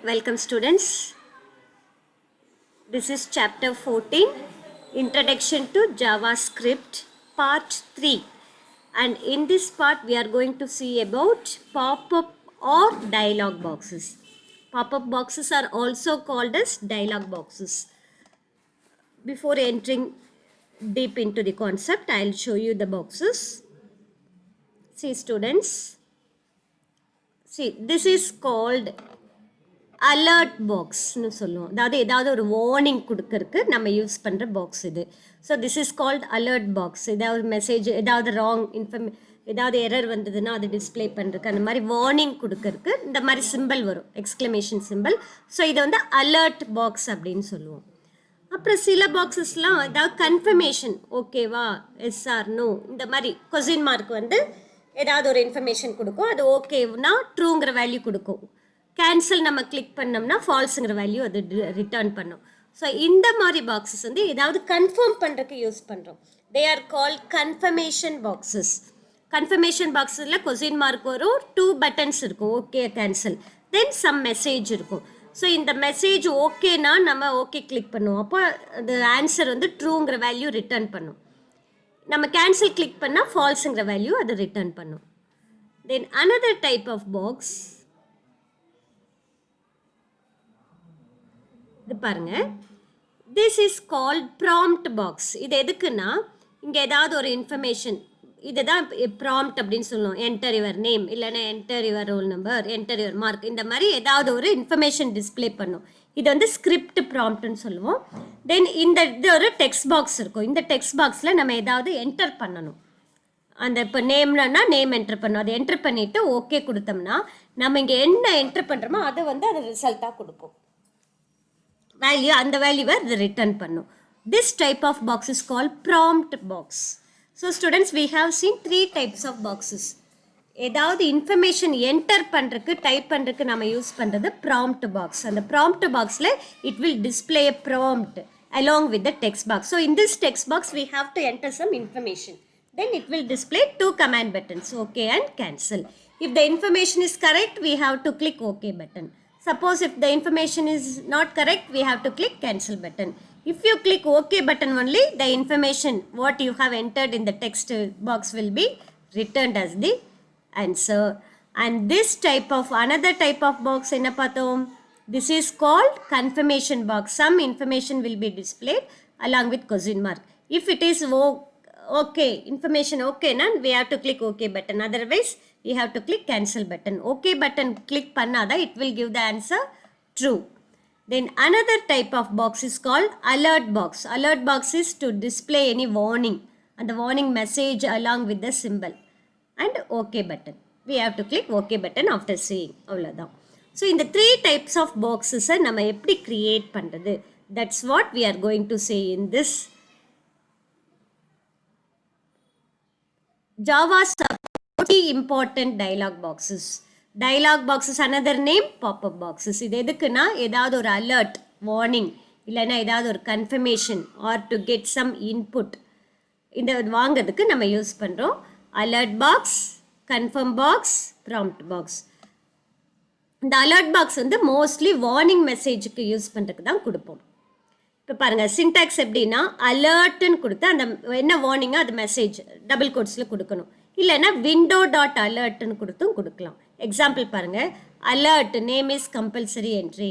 Welcome students. This is chapter 14, Introduction to JavaScript, part 3. And in this part we are going to see about pop-up or dialog boxes. Pop-up boxes are also called as dialog boxes. Before entering deep into the concept, I will show you the boxes. See students. See, this is called alert பாக்ஸ்னு சொல்லுவோம். அதாவது ஏதாவது ஒரு warning கொடுக்கறதுக்கு நம்ம use பண்ணுற box இது. So this is called alert box. ஏதாவது மெசேஜ், ஏதாவது ராங் ஏதாவது எரர் வந்ததுன்னா அது டிஸ்பிளே பண்ணுறதுக்கு, அந்த மாதிரி வார்னிங் கொடுக்கறதுக்கு இந்த மாதிரி சிம்பிள் வரும், எக்ஸ்க்ளமேஷன் சிம்பிள். ஸோ இதை வந்து அலர்ட் பாக்ஸ் அப்படின்னு சொல்லுவோம். அப்புறம் சில பாக்ஸஸ்லாம் ஏதாவது கன்ஃபர்மேஷன், ஓகேவா, எஸ்ஆர் நோ, இந்த மாதிரி கொஸ்டின் மார்க் வந்து ஏதாவது ஒரு இன்ஃபர்மேஷன் கொடுக்கும். அது ஓகேனா ட்ரூங்கிற வேல்யூ கொடுக்கும். கேன்சல் நம்ம கிளிக் பண்ணோம்னா ஃபால்ஸுங்கிற வேல்யூ அது ரிட்டர்ன் பண்ணும். ஸோ இந்த மாதிரி பாக்ஸஸ் வந்து ஏதாவது கன்ஃபார்ம் பண்ணுறதுக்கு யூஸ் பண்ணுறோம். They are called confirmation boxes. Confirmation பாக்ஸில் கொஸ்டின் மார்க் வரும், 2 பட்டன்ஸ் இருக்கும், okay cancel, then some message இருக்கும். ஸோ இந்த மெசேஜ் ஓகேனா நம்ம ஓகே கிளிக் பண்ணுவோம், அப்போ அந்த ஆன்சர் வந்து ட்ரூங்கிற வேல்யூ ரிட்டர்ன் பண்ணும். நம்ம கேன்சல் கிளிக் பண்ணால் ஃபால்ஸுங்கிற வேல்யூ அது ரிட்டர்ன் பண்ணும். Then another type of box, இது பாருங்க, this is called prompt box. இது எதுக்குன்னா, இங்கே ஏதாவது ஒரு இன்ஃபர்மேஷன், இதுதான் ப்ராம்ப்ட் அப்படின்னு சொல்லுவோம். என்டர் யுவர் நேம், இல்லைன்னா enter your roll number, enter your mark, இந்த மாதிரி ஏதாவது ஒரு இன்ஃபர்மேஷன் டிஸ்பிளே பண்ணும். இது வந்து ஸ்கிரிப்ட் ப்ராம்ப்ட்னு சொல்லுவோம். தென் இது ஒரு டெக்ஸ்ட் பாக்ஸ் இருக்கும். இந்த டெக்ஸ்ட் பாக்ஸில் நம்ம ஏதாவது என்டர் பண்ணணும். அந்த இப்போ நேம்னா நேம் என்டர் பண்ணணும். அதை என்டர் பண்ணிவிட்டு ஓகே கொடுத்தோம்னா நம்ம இங்கே என்ன என்டர் பண்ணுறோமோ அதை வந்து அது ரிசல்ட்டாக கொடுக்கும். வேல்யூ, அந்த வேல்யூவை இது ரிட்டர்ன் பண்ணும். This type of box is called prompt box. So students, we have seen 3 types of boxes. ஏதாவது இன்ஃபர்மேஷன் என்டர் பண்ணுறதுக்கு, டைப் பண்ணுறதுக்கு நம்ம யூஸ் பண்ணுறது ப்ராம்ப்ட் பாக்ஸ். அந்த ப்ராம்ப்ட் பாக்ஸில் it will display a prompt along with the text box. So in this text box we have to enter some information. Then it will display 2 command buttons, okay and cancel. If the information is correct, we have to click OK button. Suppose if the information is not correct, we have to click cancel button. If you click OK button only, the information what you have entered in the text box will be returned as the answer. And this type of, another type of box enna pathom, this is called confirmation box. Some information will be displayed along with question mark. If it is okay, information okay na, we have to click OK button. Otherwise we have to click cancel button. OK button click pannada, it will give the answer true. Then another type of box is called alert box. Alert box is to display any warning and the warning message along with the symbol and OK button. We have to click OK button after seeing. Avladha. So in the 3 types of boxes நம்ம எப்படி create பண்றது, that's what we are going to say in this Java important dialog boxes. Dialog boxes another name pop-up boxes. இது எதுக்குன்னா, ஏதாவது ஒரு alert, warning, இல்லைன்னா ஏதாவது ஒரு confirmation or to get some input, இந்த வாங்கிறதுக்கு நம்ம யூஸ் பண்ணுறோம். Alert box, confirm box, prompt box. இந்த அலர்ட் பாக்ஸ் வந்து மோஸ்ட்லி வார்னிங் மெசேஜுக்கு யூஸ் பண்ணுறதுக்கு தான் கொடுப்போம். இப்போ பாருங்கள், சின்டாக்ஸ் எப்படின்னா, அலர்ட்டுன்னு கொடுத்து அந்த என்ன வார்னிங்கோ அது மெசேஜ் டபுள் கோட்ஸில் கொடுக்கணும். இல்லைன்னா விண்டோ டாட் அலர்ட்னு கொடுத்தும் கொடுக்கலாம். எக்ஸாம்பிள் பாருங்கள், alert name is compulsory entry,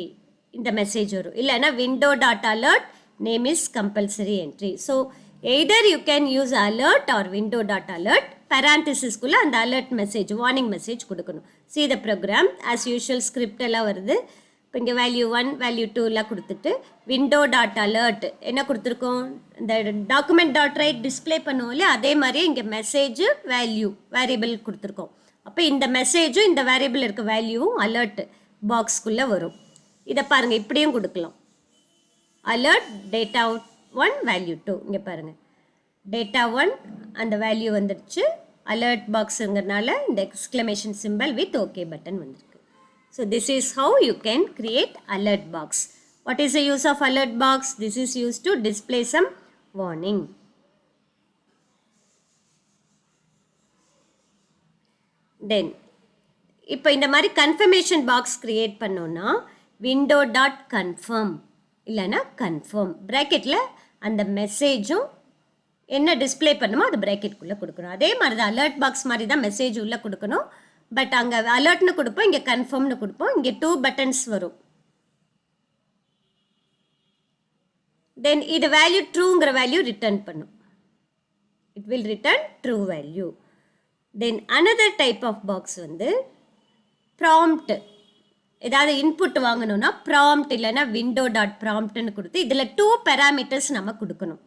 இந்த மெசேஜ் வரும். இல்லைன்னா window dot alert name is compulsory entry. So either you can use alert or window dot alert. பேரான்டிசிஸ்குள்ளே அந்த அலர்ட் மெசேஜ், வார்னிங் மெசேஜ் கொடுக்கணும். See the program, as usual script எல்லாம் வருது. இப்போ இங்கே வேல்யூ 1 வேல்யூ 2லாம் கொடுத்துட்டு விண்டோ டாட் அலர்ட் என்ன கொடுத்துருக்கோம், இந்த டாக்குமெண்ட் டாட் ரைட் டிஸ்பிளே பண்ணுவோம் இல்லையா, அதே மாதிரியே இங்கே மெசேஜ் வேல்யூ வேரியபிள் கொடுத்துருக்கோம். அப்போ இந்த மெசேஜும் இந்த வேரியபிள் இருக்க வேல்யூவும் அலர்ட் பாக்ஸ்க்குள்ளே வரும். இதை பாருங்கள், இப்படியும் கொடுக்கலாம். அலர்ட் டேட்டா 1 வேல்யூ 2, இங்கே பாருங்கள் டேட்டா 1 அந்த வேல்யூ வந்துடுச்சு. அலர்ட் பாக்ஸுங்கிறதுனால இந்த exclamation simple with okay button வந்திருக்கு. So this is how you can create alert box. What is the use of alert box? This is used to display some warning. Then இப்போ இந்த மாதிரி confirmation box create பண்ணோன்னா window dot confirm இல்லைன்னா confirm ப்ராக்கெட்டில் அந்த மெசேஜும் என்ன display பண்ணுமோ அது ப்ராக்கெட்டுக்குள்ளே கொடுக்கணும். அதே மாதிரி தான் அலர்ட் பாக்ஸ் மாதிரி தான் மெசேஜ் உள்ளே கொடுக்கணும். பட் அங்கே அலர்ட்னு கொடுப்போம், இங்கே கன்ஃபார்ம்னு கொடுப்போம். இங்கே 2 பட்டன்ஸ் வரும். தென் இது வேல்யூ ட்ரூங்கிற வேல்யூ ரிட்டர்ன் பண்ணும். It will return true value. Then another type of box வந்து ப்ராம்ப்ட். ஏதாவது இன்புட் வாங்கணும்னா ப்ராம்ப்ட் இல்லைன்னா விண்டோ டாட் ப்ராம்ப்ட்னு கொடுத்து இதில் 2 பேராமீட்டர்ஸ் நம்ம கொடுக்கணும்.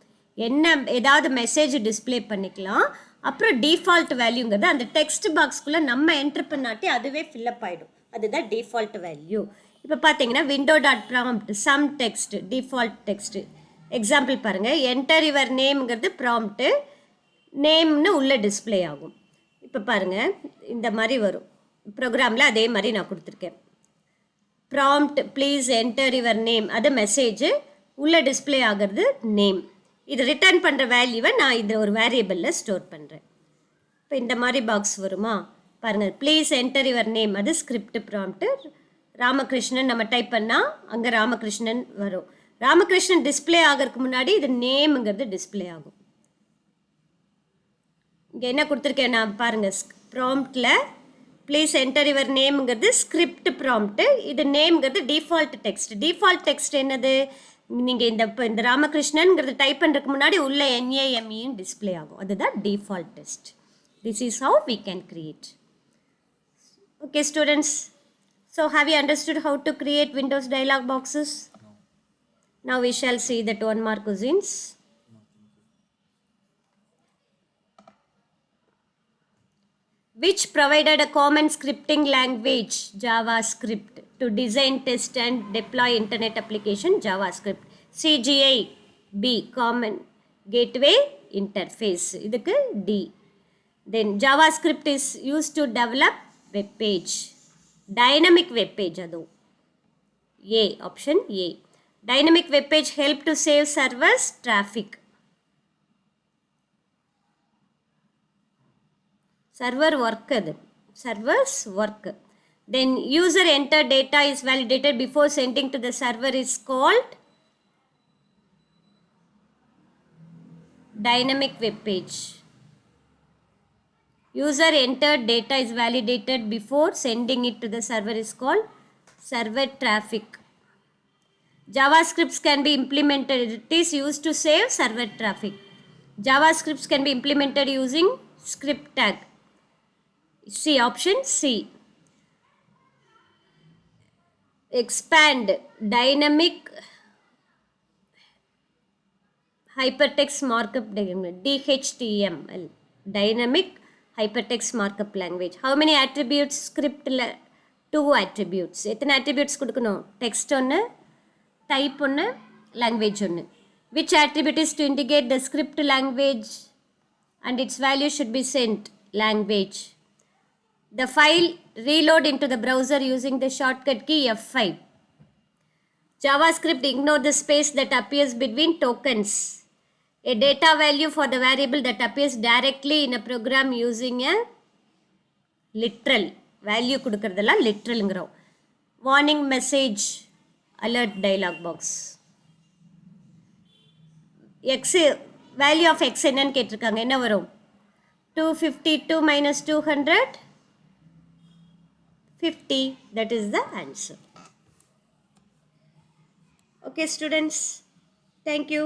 என்ன ஏதாவது மெசேஜ் டிஸ்பிளே பண்ணிக்கலாம். அப்புறம் டிஃபால்ட் வேல்யூங்கிறது அந்த டெக்ஸ்ட் பாக்ஸ்குள்ளே நம்ம என்ட்ரு பண்ணாட்டி அதுவே ஃபில்லப் ஆகிடும். அதுதான் டிஃபால்ட் வேல்யூ. இப்போ பார்த்தீங்கன்னா window dot prompt some text default text. Example பாருங்கள், என்டர் யுவர் நேம்ங்கிறது ப்ராம்ப்ட்டு, நேம்னு உள்ளே டிஸ்பிளே ஆகும். இப்போ பாருங்கள் இந்த மாதிரி வரும். ப்ரோக்ராமில் அதே மாதிரி நான் கொடுத்துருக்கேன். Prompt please enter your name, அது மெசேஜ், உள்ளே டிஸ்பிளே ஆகிறது நேம். இது ரிட்டர்ன் பண்ணுற வேல்யூவை நான் இதில் ஒரு வேரியபிளில் ஸ்டோர் பண்ணுறேன். இப்போ இந்த மாதிரி பாக்ஸ் வருமா பாருங்கள். ப்ளீஸ் என்டர் யுவர் நேம், அது ஸ்கிரிப்ட் ப்ராம்ப்ட்டு. ராமகிருஷ்ணன் நம்ம டைப் பண்ணால் அங்கே ராமகிருஷ்ணன் வரும். ராமகிருஷ்ணன் டிஸ்பிளே ஆகிறதுக்கு முன்னாடி இது நேமுங்கிறது டிஸ்பிளே ஆகும். இங்கே என்ன கொடுத்துருக்கேன் நான் பாருங்கள், ப்ராம்ப்டில் ப்ளீஸ் என்டர் யுவர் நேம்ங்கிறது ஸ்கிரிப்ட் ப்ராம்ப்ட்டு, இது நேம்ங்கிறது டிஃபால்ட் டெக்ஸ்ட். டிஃபால்ட் டெக்ஸ்ட் என்னது, நீங்கள் இந்த ராமகிருஷ்ணன்ங்கிறது டைப் பண்ணுறதுக்கு முன்னாடி உள்ள NAMEன்னு டிஸ்பிளே ஆகும். அதுதான் default text. This is how we can create. Okay students, so have you understood how to create windows dialog boxes? Now we shall see that 1 mark questions. Which provided a common scripting language, JavaScript, to design, test and deploy internet application, JavaScript. CGI B, common gateway interface, idukku D. Then JavaScript is used to develop web page, dynamic web page, adu A, option A. Dynamic web page help to save servers traffic. Server work adu, servers work. Then user enter data is validated before sending to the server is called dynamic web page. User entered data is validated before sending it to the server is called server traffic. JavaScripts can be implemented, it is used to save server traffic. JavaScripts can be implemented using script tag. C, option C. Expand dynamic hypertext markup DHTML, dynamic hypertext markup language. How many attributes script? 2 attributes. எத்தனை attributes கொடுக்கணும்? Text ஒன்று, type ஒன்று, language ஒன்று. Which attribute is to indicate the script language and its value should be sent? Language. The file reload into the browser using the shortcut key F5. JavaScript ignore the space that appears between tokens. A data value for the variable that appears directly in a program using a literal. Value கொடுக்கறதெல்லாம் literalங்கிறோம். Warning message, alert dialog box. X, value of X என்னன்னு கேட்டிருக்காங்க, என்ன வரும்? 252 minus 200, 50. That is the answer. Okay students, thank you.